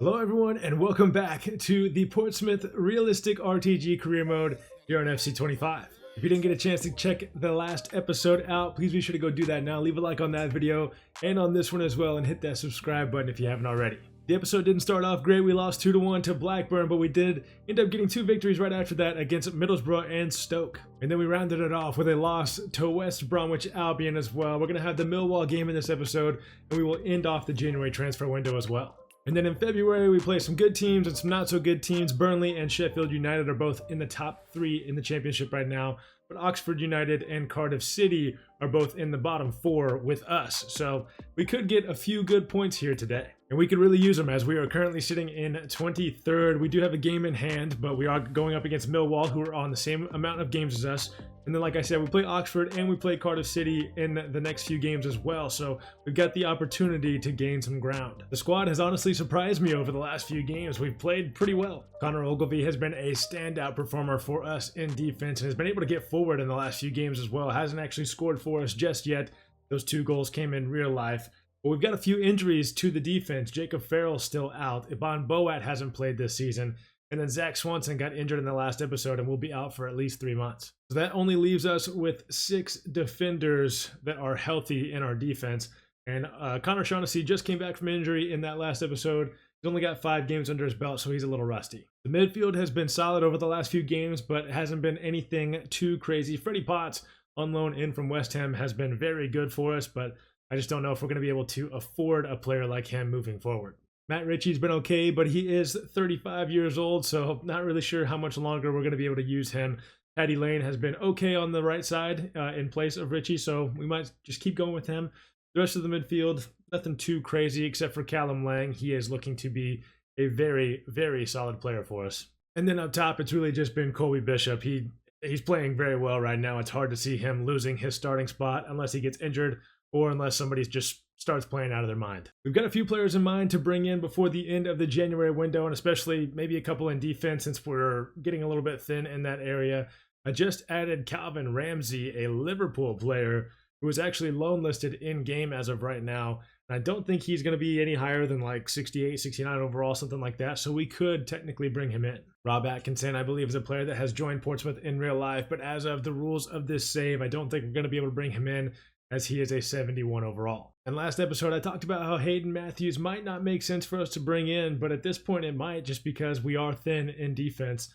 Hello everyone and welcome back to the Portsmouth Realistic RTG Career Mode here on FC25. If you didn't get a chance to check the last episode out, please be sure to go do that now. Leave a like on that video and on this one as well, and hit that subscribe button if you haven't already. The episode didn't start off great. We lost 2-1 to Blackburn, but we did end up getting 2 victories right after that against Middlesbrough and Stoke. And then we rounded it off with a loss to West Bromwich Albion as well. We're going to have the Millwall game in this episode, and we will end off the January transfer window as well. And then in February, we play some good teams and some not so good teams. Burnley and Sheffield United are both in the top 3 in the championship right now. But Oxford United and Cardiff City are both in the bottom 4 with us. So we could get a few good points here today. And we could really use them as we are currently sitting in 23rd. We do have a game in hand, but we are going up against Millwall, who are on the same amount of games as us. And then, like I said, we play Oxford and we play Cardiff City in the next few games as well. So we've got the opportunity to gain some ground. The squad has honestly surprised me over the last few games. We've played pretty well. Connor Ogilvie has been a standout performer for us in defense and has been able to get forward in the last few games as well. Hasn't actually scored for us just yet. Those 2 goals came in real life. But we've got a few injuries to the defense. Jacob Farrell's still out. Iban Boat hasn't played this season. And then Zach Swanson got injured in the last episode and will be out for at least 3 months. So that only leaves us with 6 defenders that are healthy in our defense. And Connor Shaughnessy just came back from injury in that last episode. He's only got 5 games under his belt, so he's a little rusty. The midfield has been solid over the last few games, but hasn't been anything too crazy. Freddie Potts, on loan in from West Ham, has been very good for us, but I just don't know if we're going to be able to afford a player like him moving forward. Matt Ritchie's been okay, but he is 35 years old, so not really sure how much longer we're going to be able to use him. Paddy Lane has been okay on the right side in place of Ritchie, so we might just keep going with him. The rest of the midfield, nothing too crazy except for Callum Lang. He is looking to be a very, very solid player for us. And then up top, it's really just been Colby Bishop. He's playing very well right now. It's hard to see him losing his starting spot unless he gets injured or unless somebody just starts playing out of their mind. We've got a few players in mind to bring in before the end of the January window, and especially maybe a couple in defense since we're getting a little bit thin in that area. I just added Calvin Ramsey, a Liverpool player who is actually loan listed in game as of right now. And I don't think he's going to be any higher than like 68, 69 overall, something like that. So we could technically bring him in. Rob Atkinson, I believe, is a player that has joined Portsmouth in real life, but as of the rules of this save, I don't think we're going to be able to bring him in, as he is a 71 overall. And last episode, I talked about how Hayden Matthews might not make sense for us to bring in, but at this point it might, just because we are thin in defense.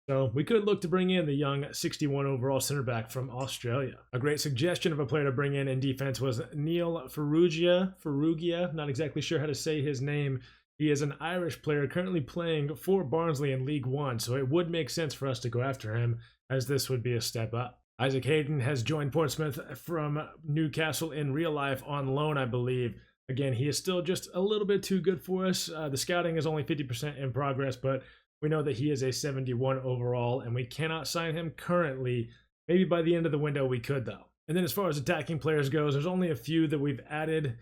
So we could look to bring in the young 61 overall center back from Australia. A great suggestion of a player to bring in defense was Neil Ferrugia, not exactly sure how to say his name. He is an Irish player currently playing for Barnsley in League One, so it would make sense for us to go after him, as this would be a step up. Isaac Hayden has joined Portsmouth from Newcastle in real life on loan, I believe. Again, he is still just a little bit too good for us. The scouting is only 50% in progress, but we know that he is a 71 overall, and we cannot sign him currently. Maybe by the end of the window we could, though. And then as far as attacking players goes, there's only a few that we've added.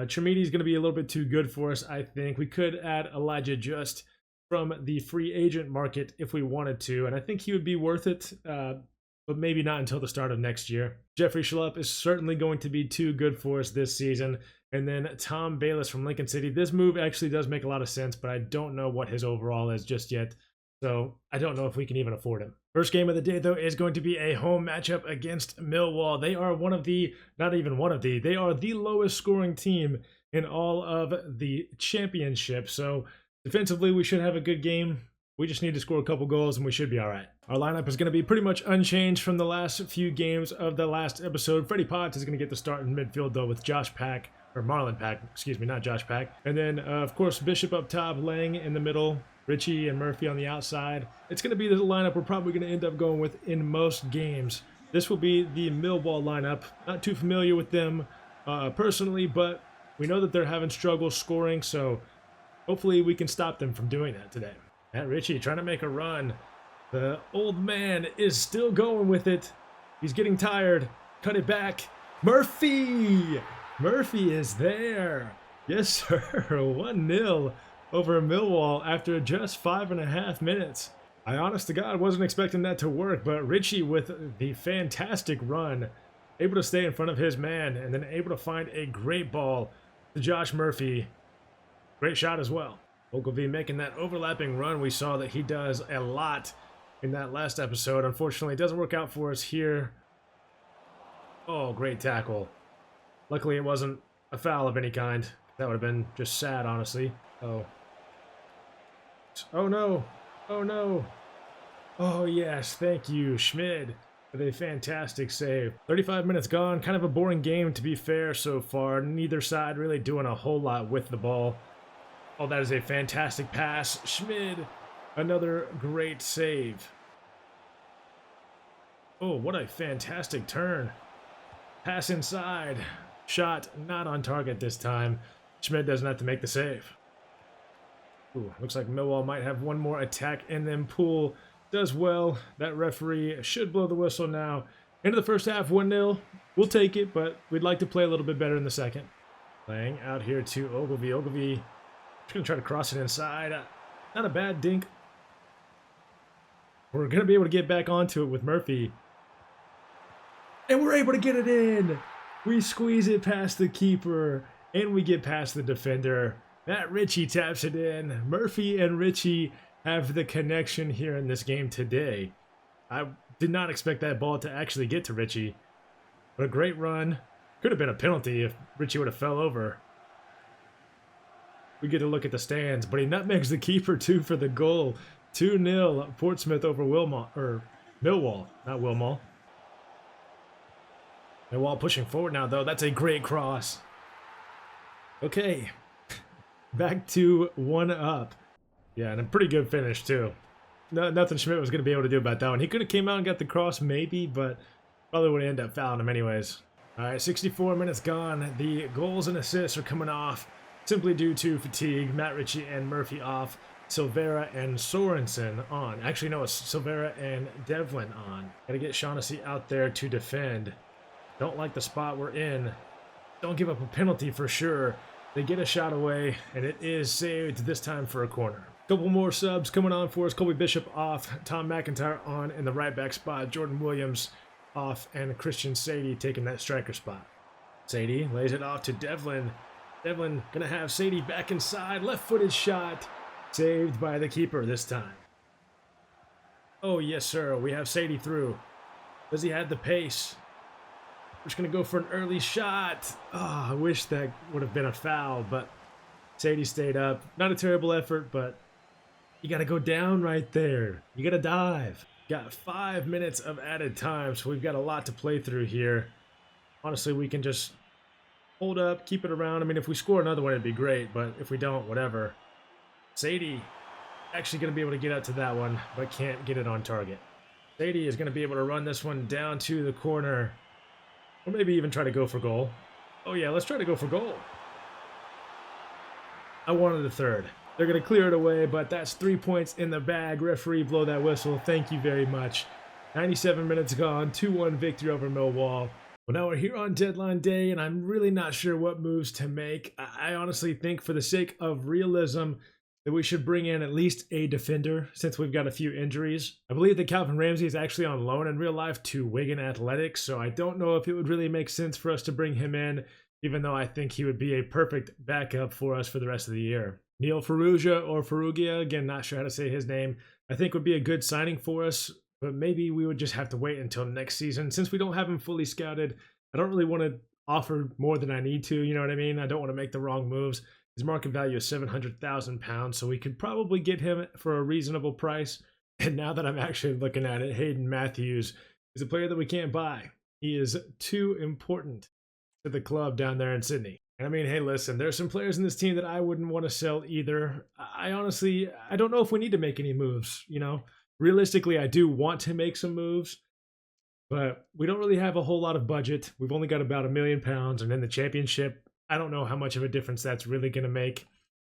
Tremedi's going to be a little bit too good for us, I think. We could add Elijah Just from the free agent market if we wanted to, and I think he would be worth it. But maybe not until the start of next year. Jeffrey Schlupp is certainly going to be too good for us this season. And then Tom Bayless from Lincoln City. This move actually does make a lot of sense, but I don't know what his overall is just yet. So I don't know if we can even afford him. First game of the day, though, is going to be a home matchup against Millwall. They are they are the lowest scoring team in all of the championship. So defensively, we should have a good game. We just need to score a couple goals and we should be all right. Our lineup is going to be pretty much unchanged from the last few games of the last episode. Freddie Potts is going to get the start in midfield, though, with Marlon Pack, not Josh Pack. And then, of course, Bishop up top, Lang in the middle, Ritchie and Murphy on the outside. It's going to be the lineup we're probably going to end up going with in most games. This will be the Millwall lineup. Not too familiar with them personally, but we know that they're having struggles scoring, so hopefully we can stop them from doing that today. Matt Ritchie trying to make a run. The old man is still going with it. He's getting tired. Cut it back. Murphy! Murphy is there. Yes, sir. 1-0 over Millwall after just 5.5 minutes. I honest to God wasn't expecting that to work, but Ritchie with the fantastic run, able to stay in front of his man, and then able to find a great ball to Josh Murphy. Great shot as well. Ogilvy making that overlapping run. We saw that he does a lot in that last episode. Unfortunately, it doesn't work out for us here. Oh, great tackle. Luckily, it wasn't a foul of any kind. That would have been just sad, honestly. Oh. Oh, no. Oh, no. Oh, yes. Thank you, Schmid, with a fantastic save. 35 minutes gone. Kind of a boring game, to be fair, so far. Neither side really doing a whole lot with the ball. Oh, that is a fantastic pass. Schmid, another great save. Oh, what a fantastic turn. Pass inside. Shot not on target this time. Schmid doesn't have to make the save. Ooh, looks like Millwall might have one more attack, and then Poole does well. That referee should blow the whistle now. Into the first half, 1-0. We'll take it, but we'd like to play a little bit better in the second. Playing out here to Ogilvy. Ogilvy just going to try to cross it inside. Not a bad dink. We're going to be able to get back onto it with Murphy. And we're able to get it in. We squeeze it past the keeper, and we get past the defender. Matt Ritchie taps it in. Murphy and Ritchie have the connection here in this game today. I did not expect that ball to actually get to Ritchie. But a great run. Could have been a penalty if Ritchie would have fell over. We get to look at the stands, but he nutmegs the keeper too for the goal. 2-0 Portsmouth over Millwall, not Wilmall. Millwall pushing forward now, though. That's a great cross. Okay. Back to 1-up. Yeah, and a pretty good finish, too. Nothing Schmidt was going to be able to do about that one. He could have came out and got the cross, maybe, but probably would have ended up fouling him anyways. All right, 64 minutes gone. The goals and assists are coming off simply due to fatigue. Matt Ritchie and Murphy off. Silvera and Sorensen on. Actually, no, it's Silvera and Devlin on. Got to get Shaughnessy out there to defend. Don't like the spot we're in. Don't give up a penalty for sure. They get a shot away, and it is saved this time for a corner. Couple more subs coming on for us. Colby Bishop off. Tom McIntyre on in the right back spot. Jordan Williams off, and Christian Sadie taking that striker spot. Sadie lays it off to Devlin. Devlin gonna have Sadie back inside. Left-footed shot. Saved by the keeper this time. Oh, yes, sir. We have Sadie through. Does he have the pace? We're just going to go for an early shot. Oh, I wish that would have been a foul, but Sadie stayed up. Not a terrible effort, but you got to go down right there. You got to dive. Got 5 minutes of added time, so we've got a lot to play through here. Honestly, we can just hold up, keep it around. I mean, if we score another one, it'd be great, but if we don't, whatever. Sadie actually going to be able to get out to that one, but can't get it on target. Sadie is going to be able to run this one down to the corner. Or maybe even try to go for goal. Oh yeah, let's try to go for goal. I wanted a third. They're going to clear it away, but that's 3 points in the bag. Referee, blow that whistle. Thank you very much. 97 minutes gone. 2-1 victory over Millwall. Well, now we're here on deadline day, and I'm really not sure what moves to make. I honestly think for the sake of realism that we should bring in at least a defender since we've got a few injuries. I believe that Calvin Ramsey is actually on loan in real life to Wigan Athletics, so I don't know if it would really make sense for us to bring him in, even though I think he would be a perfect backup for us for the rest of the year. Neil Farrugia or Farrugia, again, not sure how to say his name, I think would be a good signing for us, but maybe we would just have to wait until next season. Since we don't have him fully scouted, I don't really want to offer more than I need to, you know what I mean? I don't want to make the wrong moves. His market value is £700,000, so we could probably get him for a reasonable price. And now that I'm actually looking at it, Hayden Matthews is a player that we can't buy. He is too important to the club down there in Sydney. And I mean, hey, listen, there's some players in this team that I wouldn't want to sell either. I honestly don't know if we need to make any moves, you know? Realistically, I do want to make some moves, but we don't really have a whole lot of budget. We've only got about £1 million, and in the championship, I don't know how much of a difference that's really going to make.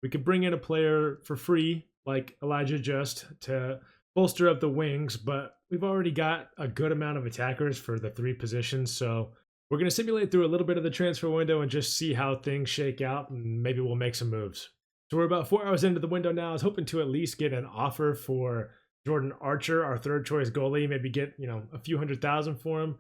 We could bring in a player for free, like Elijah Just, to bolster up the wings, but we've already got a good amount of attackers for the 3 positions, so we're going to simulate through a little bit of the transfer window and just see how things shake out, and maybe we'll make some moves. So we're about 4 hours into the window now. I was hoping to at least get an offer for Jordan Archer, our third choice goalie, maybe get, a few $100,000 for him.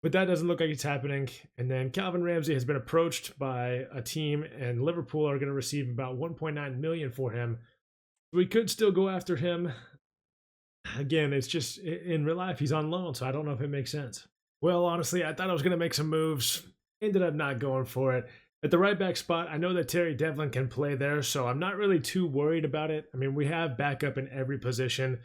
But that doesn't look like it's happening. And then Calvin Ramsey has been approached by a team, and Liverpool are going to receive about 1.9 million for him. We could still go after him. Again, it's just in real life, he's on loan, so I don't know if it makes sense. Well, honestly, I thought I was going to make some moves. Ended up not going for it. At the right back spot, I know that Terry Devlin can play there, so I'm not really too worried about it. I mean, we have backup in every position,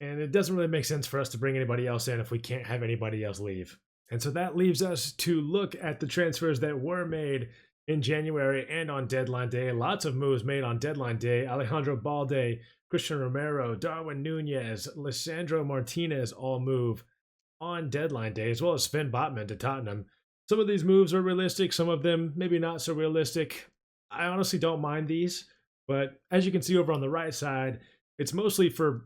and it doesn't really make sense for us to bring anybody else in if we can't have anybody else leave. And so that leaves us to look at the transfers that were made in January and on deadline day. Lots of moves made on deadline day. Alejandro Balde, Christian Romero, Darwin Nunez, Lisandro Martinez all move on deadline day, as well as Sven Botman to Tottenham. Some of these moves are realistic, some of them maybe not so realistic. I honestly don't mind these, but as you can see over on the right side, it's mostly for,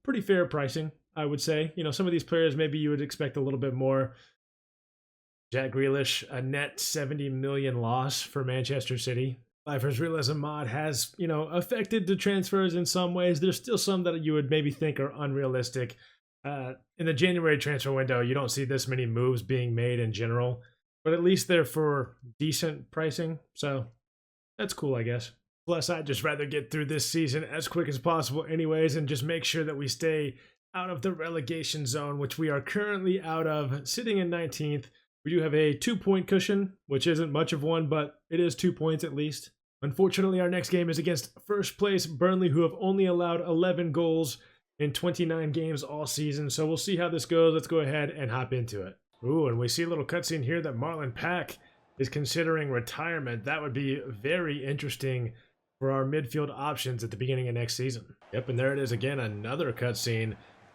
pretty fair pricing, I would say. Some of these players maybe you would expect a little bit more. Jack Grealish, a net 70 million loss for Manchester City. Lifers Realism mod has, affected the transfers in some ways. There's still some that you would maybe think are unrealistic. In the January transfer window, you don't see this many moves being made in general, but at least they're for decent pricing, so that's cool, I guess. Plus, I'd just rather get through this season as quick as possible anyways, and just make sure that we stay out of the relegation zone, which we are currently out of, sitting in 19th. We do have a 2-point cushion, which isn't much of one, but it is 2 points at least. Unfortunately, our next game is against first place Burnley, who have only allowed 11 goals in 29 games all season, so we'll see how this goes. Let's go ahead and hop into it. Ooh, and we see a little cutscene here that Marlon Pack is considering retirement. That would be very interesting for our midfield options at the beginning of next season. Yep, and there it is again, another cutscene.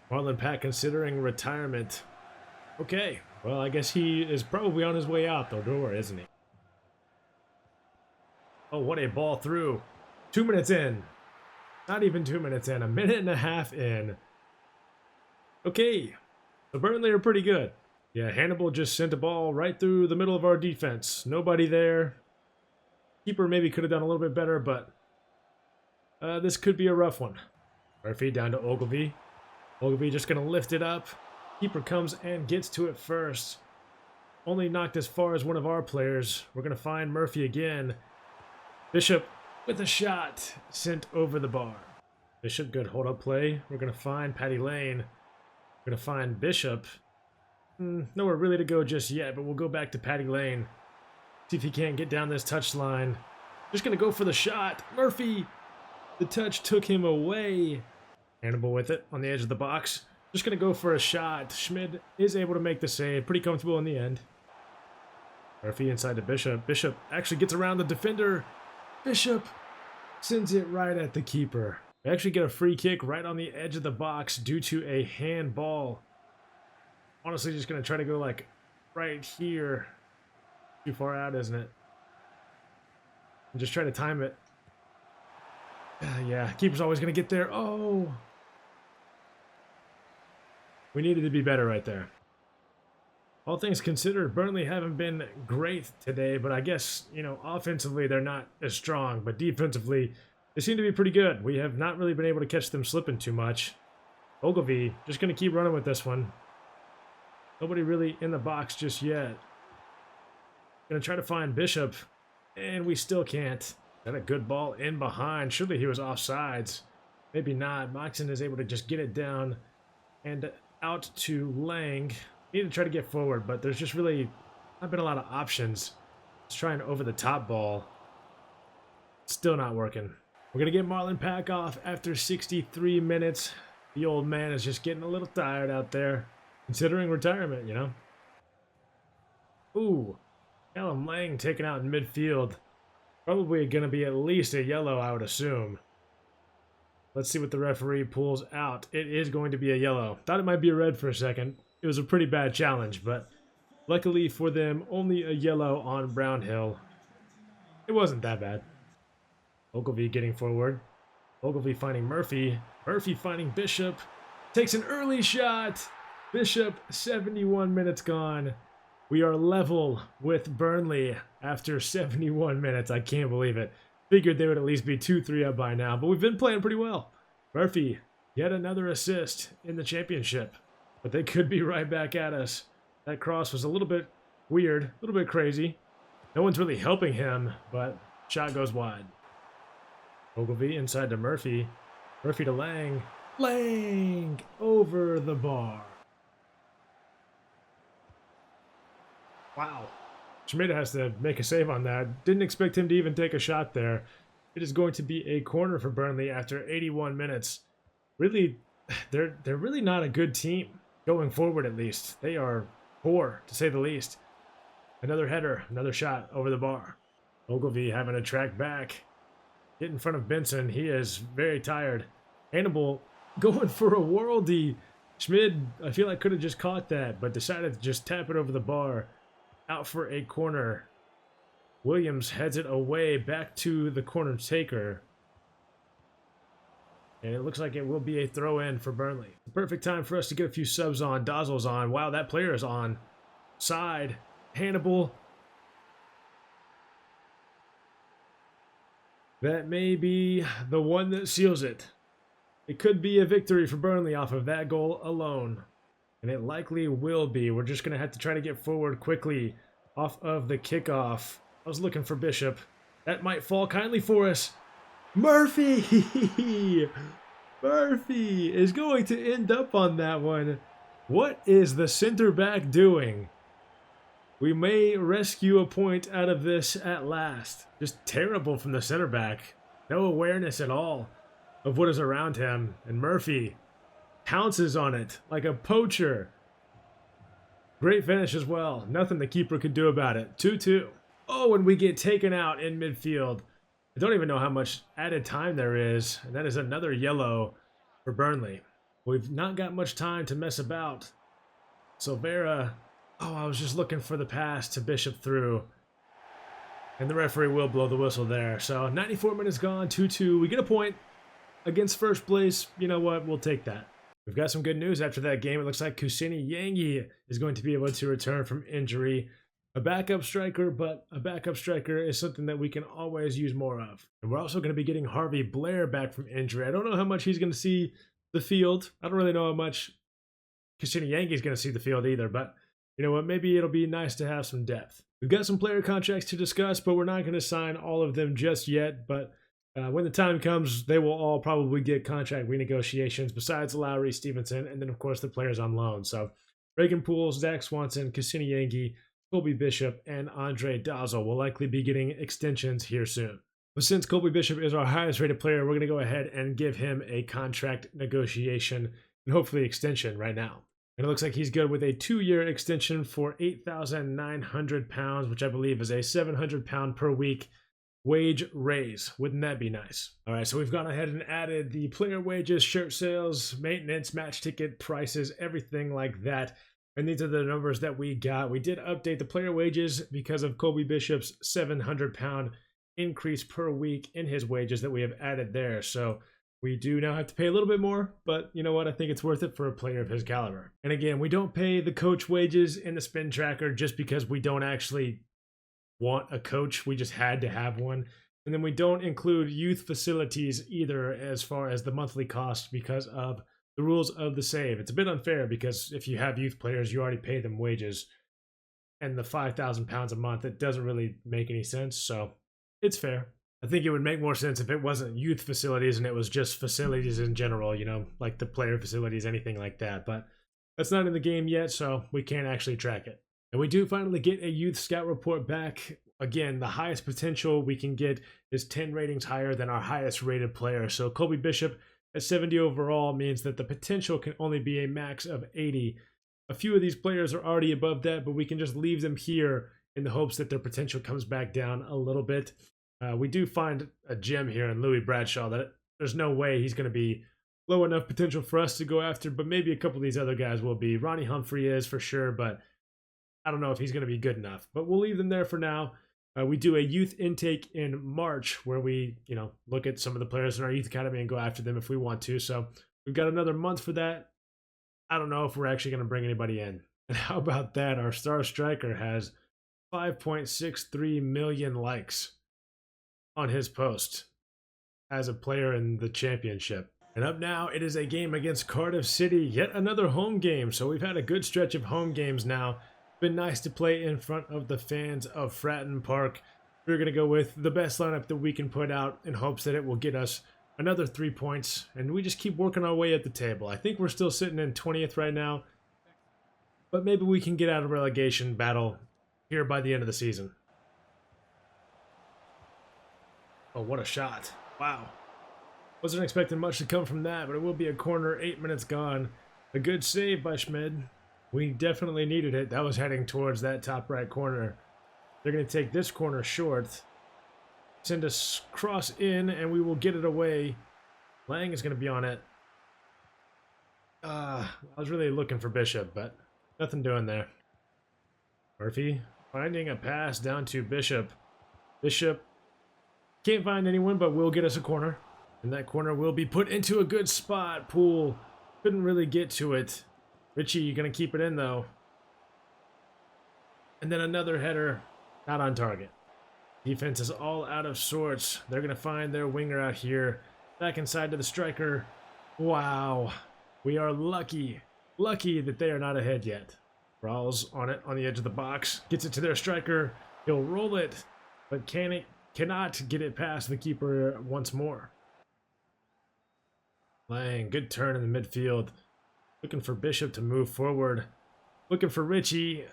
Marlon Pack considering retirement. Okay, well, I guess he is probably on his way out the door, isn't he? Oh, what a ball through. 2 minutes in. Not even 2 minutes in, a minute and a half in. Okay, the Burnley are pretty good. Yeah, Hannibal just sent a ball right through the middle of our defense. Nobody there. Keeper maybe could have done a little bit better, but this could be a rough one. Murphy down to Ogilvy. Ogilvy just going to lift it up. Keeper comes and gets to it first. Only knocked as far as one of our players. We're going to find Murphy again. Bishop with a shot sent over the bar. Bishop, good hold-up play. We're going to find Paddy Lane. We're going to find Bishop. Nowhere really to go just yet, but we'll go back to Paddy Lane. See if he can't get down this touchline. Just going to go for the shot. Murphy! The touch took him away. Hannibal with it on the edge of the box. Just going to go for a shot. Schmid is able to make the save. Pretty comfortable in the end. Murphy inside to Bishop. Bishop actually gets around the defender. Bishop sends it right at the keeper. We actually get a free kick right on the edge of the box due to a handball. Honestly, just going to try to go like right here. Too far out, isn't it? And just try to time it. Yeah, keeper's always going to get there. Oh! We needed to be better right there. All things considered, Burnley haven't been great today, but I guess, offensively they're not as strong, but defensively they seem to be pretty good. We have not really been able to catch them slipping too much. Ogilvy just going to keep running with this one. Nobody really in the box just yet. Going to try to find Bishop, and we still can't. Got a good ball in behind. Surely he was offsides. Maybe not. Moxon is able to just get it down and out to Lang. Need to try to get forward, but there's just really not been a lot of options. Just trying over the top ball. Still not working. We're going to get Marlon Pack off after 63 minutes. The old man is just getting a little tired out there. Considering retirement, Ooh. Callum Lang taken out in midfield. Probably going to be at least a yellow, I would assume. Let's see what the referee pulls out. It is going to be a yellow. Thought it might be a red for a second. It was a pretty bad challenge, but luckily for them, only a yellow on Brownhill. It wasn't that bad. Ogilvy getting forward. Ogilvy finding Murphy. Murphy finding Bishop. Takes an early shot. Bishop, 71 minutes gone. We are level with Burnley after 71 minutes. I can't believe it. Figured they would at least be 2-3 up by now, but we've been playing pretty well. Murphy, yet another assist in the championship. But they could be right back at us. That cross was a little bit weird, a little bit crazy. No one's really helping him, but shot goes wide. Ogilvy inside to Murphy. Murphy to Lang. Lang over the bar. Wow. Schmidt has to make a save on that. Didn't expect him to even take a shot there. It is going to be a corner for Burnley after 81 minutes. Really, they're really not a good team going forward, at least. They are poor, to say the least. Another header, another shot over the bar. Ogilvy having to track back. Get in front of Benson. He is very tired. Hannibal going for a worldie. Schmidt, I feel like could have just caught that, but decided to just tap it over the bar. Out for a corner. Williams heads it away back to the corner taker. And it looks like it will be a throw-in for Burnley. The perfect time for us to get a few subs on. Dozzel's on. Wow, that player is on. Side. Hannibal. That may be the one that seals it. It could be a victory for Burnley off of that goal alone. And it likely will be. We're just going to have to try to get forward quickly off of the kickoff. I was looking for Bishop. That might fall kindly for us. Murphy! Murphy is going to end up on that one. What is the center back doing? We may rescue a point out of this at last. Just terrible from the center back. No awareness at all of what is around him. And Murphy pounces on it like a poacher. Great finish as well. Nothing the keeper could do about it. 2-2. Oh, and we get taken out in midfield. I don't even know how much added time there is. And that is another yellow for Burnley. We've not got much time to mess about. Silvera. Oh, I was just looking for the pass to Bishop through. And the referee will blow the whistle there. So 94 minutes gone. 2-2. We get a point against first place. You know what? We'll take that. We've got some good news after that game. It looks like Kusini Yangi is going to be able to return from injury. A backup striker, but a backup striker is something that we can always use more of. And we're also going to be getting Harvey Blair back from injury. I don't know how much he's going to see the field. I don't really know how much Kusini Yangi is going to see the field either, but you know what? Maybe it'll be nice to have some depth. We've got some player contracts to discuss, but we're not going to sign all of them just yet. But when the time comes, they will all probably get contract renegotiations besides Lowry, Stevenson, and then, of course, the players on loan. So Reagan Pools, Zach Swanson, Kusini Yangi, Colby Bishop, and Andre Dozzel will likely be getting extensions here soon. But since Colby Bishop is our highest rated player, we're going to go ahead and give him a contract negotiation and hopefully extension right now. And it looks like he's good with a 2-year extension for £8,900, which I believe is a £700 per week wage raise. Wouldn't that be nice? All right, so we've gone ahead and added the player wages, shirt sales, maintenance, match ticket prices, everything like that. And these are the numbers that we got. We did update the player wages because of Colby Bishop's £700 increase per week in his wages that we have added there. So we do now have to pay a little bit more, but you know what? I think it's worth it for a player of his caliber. And again, we don't pay the coach wages in the spin tracker just because we don't actually want a coach. We just had to have one. And then we don't include youth facilities either as far as the monthly cost because of the rules of the save. It's a bit unfair because if you have youth players, you already pay them wages. And the £5,000 a month, it doesn't really make any sense. So it's fair. I think it would make more sense if it wasn't youth facilities and it was just facilities in general, you know, like the player facilities, anything like that. But that's not in the game yet, so we can't actually track it. And we do finally get a youth scout report back. Again, the highest potential we can get is 10 ratings higher than our highest rated player. So Colby Bishop at 70 overall means that the potential can only be a max of 80. A few of these players are already above that, but we can just leave them here in the hopes that their potential comes back down a little bit. We do find a gem here in Louis Bradshaw that there's no way he's going to be low enough potential for us to go after, but maybe a couple of these other guys will be. Ronnie Humphrey is for sure, but I don't know if he's going to be good enough. But we'll leave them there for now. We do a youth intake in March where we, look at some of the players in our youth academy and go after them if we want to. So we've got another month for that. I don't know if we're actually going to bring anybody in. And how about that? Our star striker has 5.63 million likes on his post as a player in the championship. And up now, it is a game against Cardiff City, yet another home game. So we've had a good stretch of home games now Been nice to play in front of the fans of Fratton Park. We're going to go with the best lineup that we can put out in hopes that it will get us another 3 points. And we just keep working our way at the table. I think we're still sitting in 20th right now. But maybe we can get out of relegation battle here by the end of the season. Oh, what a shot. Wow. Wasn't expecting much to come from that, but it will be a corner. 8 minutes gone. A good save by Schmid. We definitely needed it. That was heading towards that top right corner. They're going to take this corner short. Send us cross in, and we will get it away. Lang is going to be on it. I was really looking for Bishop, but nothing doing there. Murphy finding a pass down to Bishop. Bishop can't find anyone, but will get us a corner. And that corner will be put into a good spot. Poole couldn't really get to it. Richie going to keep it in, though. And then another header, not on target. Defense is all out of sorts. They're going to find their winger out here. Back inside to the striker. Wow. We are lucky that they are not ahead yet. Rawls on it on the edge of the box. Gets it to their striker. He'll roll it, but cannot get it past the keeper once more. Lang, good turn in the midfield. Looking for Bishop to move forward. Looking for Richie.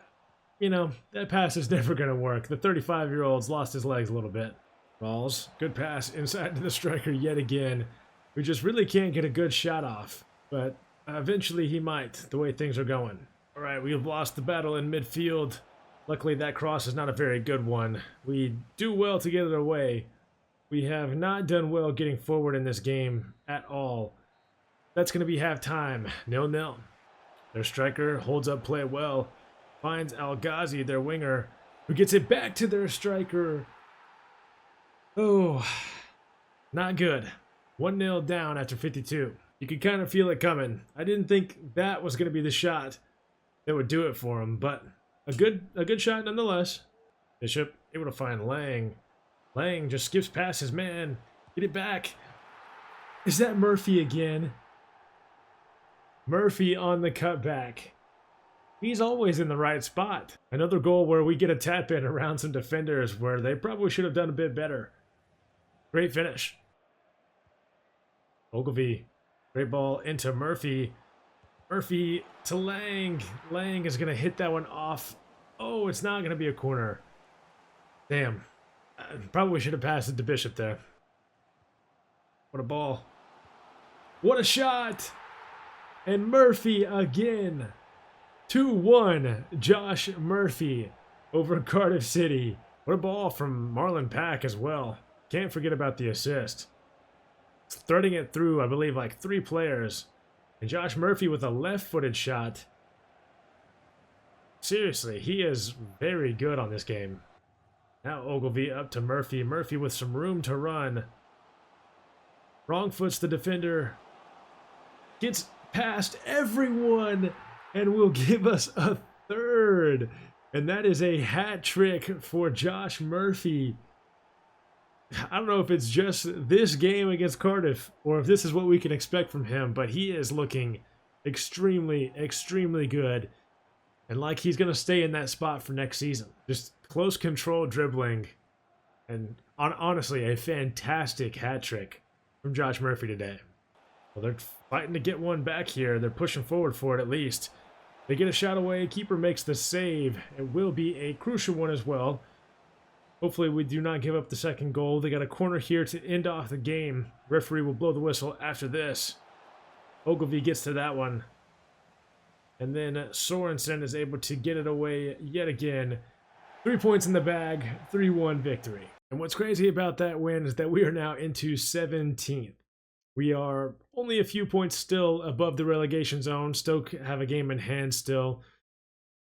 You know, that pass is never going to work. The 35-year-old's lost his legs a little bit. Rawls, good pass inside to the striker yet again. We just really can't get a good shot off. But eventually he might, the way things are going. All right, we've lost the battle in midfield. Luckily, that cross is not a very good one. We do well to get it away. We have not done well getting forward in this game at all. That's going to be halftime, 0-0. Their striker holds up play well. Finds Al Ghazi, their winger, who gets it back to their striker. Oh, not good. 1-0 down after 52. You could kind of feel it coming. I didn't think that was going to be the shot that would do it for him, but a good shot nonetheless. Bishop able to find Lang. Lang just skips past his man. Get it back. Is that Murphy again? Murphy on the cutback. He's always in the right spot. Another goal where we get a tap in around some defenders where they probably should have done a bit better. Great finish. Ogilvy. Great ball into Murphy. Murphy to Lang. Lang is going to hit that one off. Oh, it's not going to be a corner. Damn. Probably should have passed it to Bishop there. What a ball. What a shot. And Murphy again. 2-1. Josh Murphy over Cardiff City. What a ball from Marlon Pack as well. Can't forget about the assist. Threading it through, I believe, like 3 players. And Josh Murphy with a left-footed shot. Seriously, he is very good on this game. Now Ogilvy up to Murphy. Murphy with some room to run. Wrong foots the defender. Gets past everyone and will give us a third. And that is a hat trick for Josh Murphy. I don't know if it's just this game against Cardiff or if this is what we can expect from him, but he is looking extremely, extremely good. And like he's going to stay in that spot for next season. Just close control dribbling. And honestly, a fantastic hat trick from Josh Murphy today. Well, they're fighting to get one back here. They're pushing forward for it at least. They get a shot away. Keeper makes the save. It will be a crucial one as well. Hopefully we do not give up the second goal. They got a corner here to end off the game. Referee will blow the whistle after this. Ogilvy gets to that one. And then Sorensen is able to get it away yet again. 3 points in the bag, 3-1 victory. And what's crazy about that win is that we are now into 17th. We are only a few points still above the relegation zone, still have a game in hand still.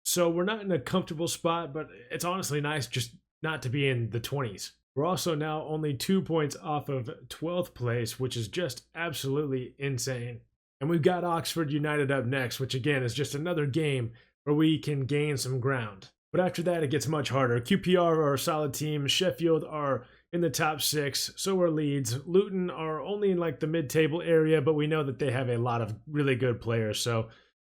So we're not in a comfortable spot, but it's honestly nice just not to be in the 20s. We're also now only 2 points off of 12th place, which is just absolutely insane. And we've got Oxford United up next, which again is just another game where we can gain some ground. But after that, it gets much harder. QPR are a solid team. Sheffield are in the top 6. So are Leeds. Luton are only in like the mid-table area, but we know that they have a lot of really good players. So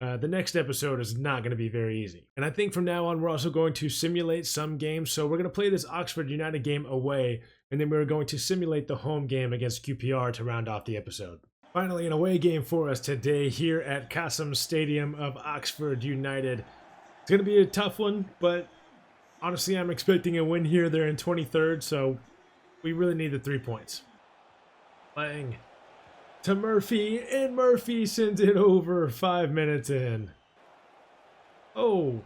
The next episode is not going to be very easy. And I think from now on, we're also going to simulate some games. So we're going to play this Oxford United game away, and then we're going to simulate the home game against QPR to round off the episode. Finally, an away game for us today here at Kassam Stadium of Oxford United. It's going to be a tough one, but honestly, I'm expecting a win here. They're in 23rd, so we really need the 3 points. Playing to Murphy, and Murphy sends it over 5 minutes in. Oh,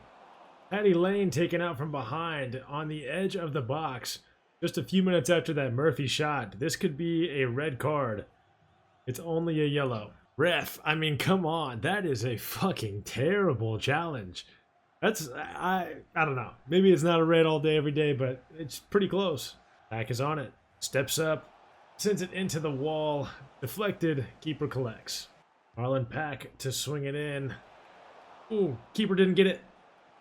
Paddy Lane taken out from behind on the edge of the box. Just a few minutes after that Murphy shot. This could be a red card. It's only a yellow. Ref, I mean, come on. That is a fucking terrible challenge. I don't know. Maybe it's not a red all day, every day, but it's pretty close. Pack is on it. Steps up. Sends it into the wall. Deflected. Keeper collects. Marlon Pack to swing it in. Ooh, keeper didn't get it.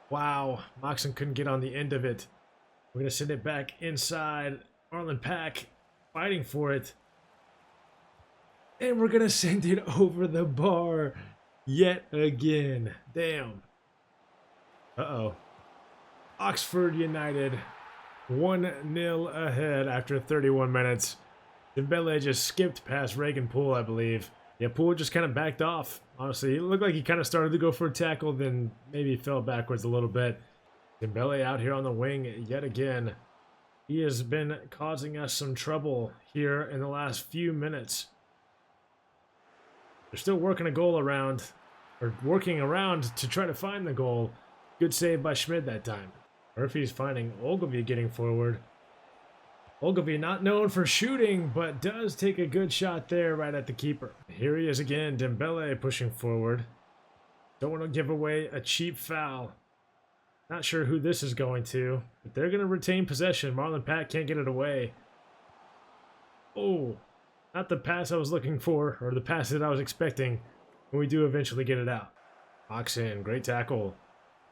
Wow. Moxon couldn't get on the end of it. We're going to send it back inside. Marlon Pack fighting for it. And we're going to send it over the bar yet again. Damn. Uh-oh. Oxford United 1-0 ahead after 31 minutes. Dembele just skipped past Reagan Poole, I believe. Yeah, Poole just kind of backed off. Honestly, it looked like he kind of started to go for a tackle, then maybe fell backwards a little bit. Dembele out here on the wing yet again. He has been causing us some trouble here in the last few minutes. They're still working a goal around, or working around to try to find the goal. Good save by Schmid that time. Murphy's finding Ogilvy getting forward. Ogilvy not known for shooting, but does take a good shot there right at the keeper. Here he is again, Dembele pushing forward. Don't want to give away a cheap foul. Not sure who this is going to, but they're going to retain possession. Marlon Pack can't get it away. Oh, not the pass I was looking for, or the pass that I was expecting when we do eventually get it out. Box in, great tackle.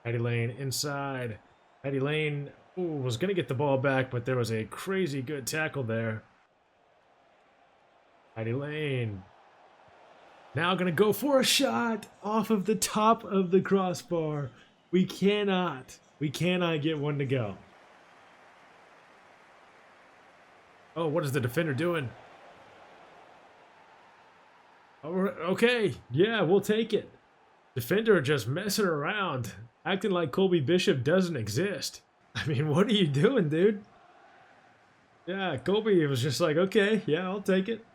Paddy Lane inside. Paddy Lane was going to get the ball back, but there was a crazy good tackle there. Paddy Lane. Now going to go for a shot off of the top of the crossbar. We cannot get one to go. Oh, what is the defender doing? Oh, okay, yeah, we'll take it. Defender just messing around, acting like Colby Bishop doesn't exist. I mean, what are you doing, dude? Yeah, Colby was just like, okay, yeah, I'll take it.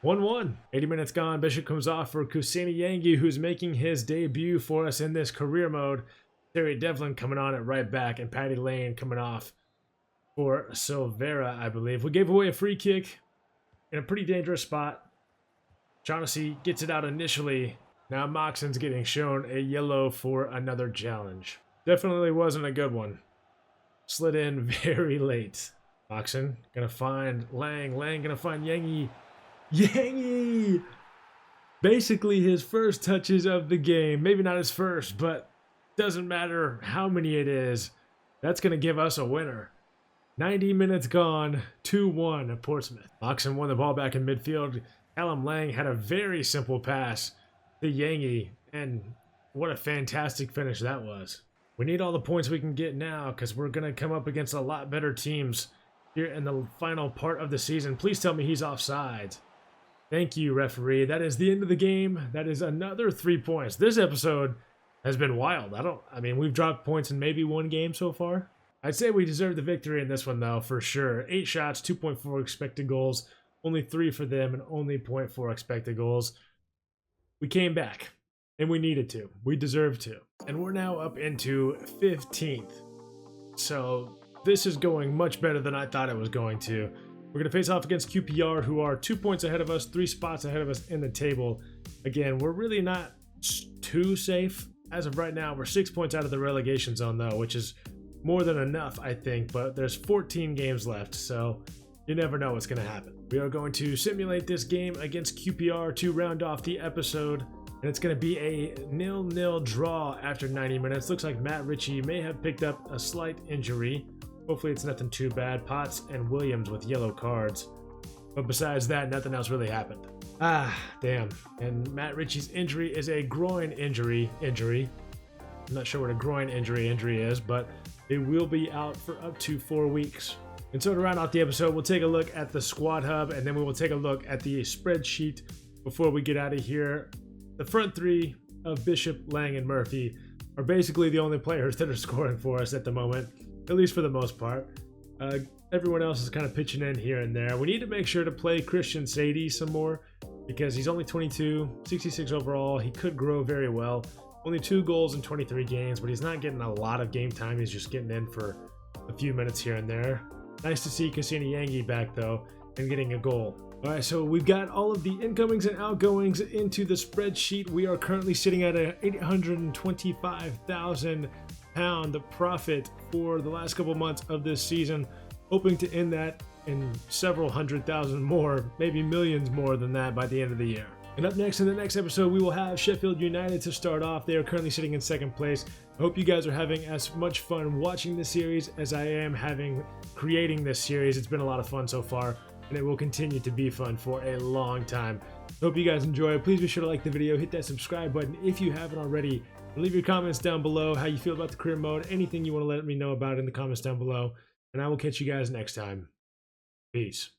1-1. 80 minutes gone. Bishop comes off for Kuseni Yangi, who's making his debut for us in this career mode. Terry Devlin coming on at right back, and Paddy Lane coming off for Silvera, I believe. We gave away a free kick in a pretty dangerous spot. Shaughnessy gets it out initially. Now Moxon's getting shown a yellow for another challenge. Definitely wasn't a good one. Slid in very late. Moxon gonna find Lang. Lang gonna find Yangi. Yangi! Basically his first touches of the game. Maybe not his first, but doesn't matter how many it is. That's gonna give us a winner. 90 minutes gone. 2-1 at Portsmouth. Moxon won the ball back in midfield. Callum Lang had a very simple pass to Yangi, and what a fantastic finish that was. We need all the points we can get now because we're going to come up against a lot better teams here in the final part of the season. Please tell me he's offsides. Thank you, referee. That is the end of the game. That is another 3 points. This episode has been wild. I mean, we've dropped points in maybe one game so far. I'd say we deserve the victory in this one, though, for sure. 8 shots, 2.4 expected goals. Only 3 for them and only 0.4 expected goals. We came back, and we needed to. We deserved to. And we're now up into 15th. So this is going much better than I thought it was going to. We're going to face off against QPR, who are 2 points ahead of us, 3 spots ahead of us in the table. Again, we're really not too safe. As of right now, we're 6 points out of the relegation zone, though, which is more than enough, I think. But there's 14 games left, so you never know what's going to happen. We are going to simulate this game against QPR to round off the episode. And it's going to be a 0-0 draw after 90 minutes. Looks like Matt Ritchie may have picked up a slight injury. Hopefully it's nothing too bad. Potts and Williams with yellow cards. But besides that, nothing else really happened. Damn. And Matt Ritchie's injury is a groin injury. I'm not sure what a groin injury is, but it will be out for up to 4 weeks. And so to round out the episode, we'll take a look at the squad hub, and then we will take a look at the spreadsheet before we get out of here. The front three of Bishop, Lang, and Murphy are basically the only players that are scoring for us at the moment, at least for the most part. Everyone else is kind of pitching in here and there. We need to make sure to play Christian Sadie some more because he's only 22, 66 overall. He could grow very well. Only 2 goals in 23 games, but he's not getting a lot of game time. He's just getting in for a few minutes here and there. Nice to see Cassini Yangi back, though, and getting a goal. All right, so we've got all of the incomings and outgoings into the spreadsheet. We are currently sitting at a £825,000 profit for the last couple months of this season, hoping to end that in several hundred thousand more, maybe millions more than that by the end of the year. And up next in the next episode, we will have Sheffield United to start off. They are currently sitting in second place. I hope you guys are having as much fun watching this series as I am having creating this series. It's been a lot of fun so far, and it will continue to be fun for a long time. Hope you guys enjoy. Please be sure to like the video, hit that subscribe button if you haven't already, and leave your comments down below how you feel about the career mode, anything you want to let me know about in the comments down below, and I will catch you guys next time. Peace.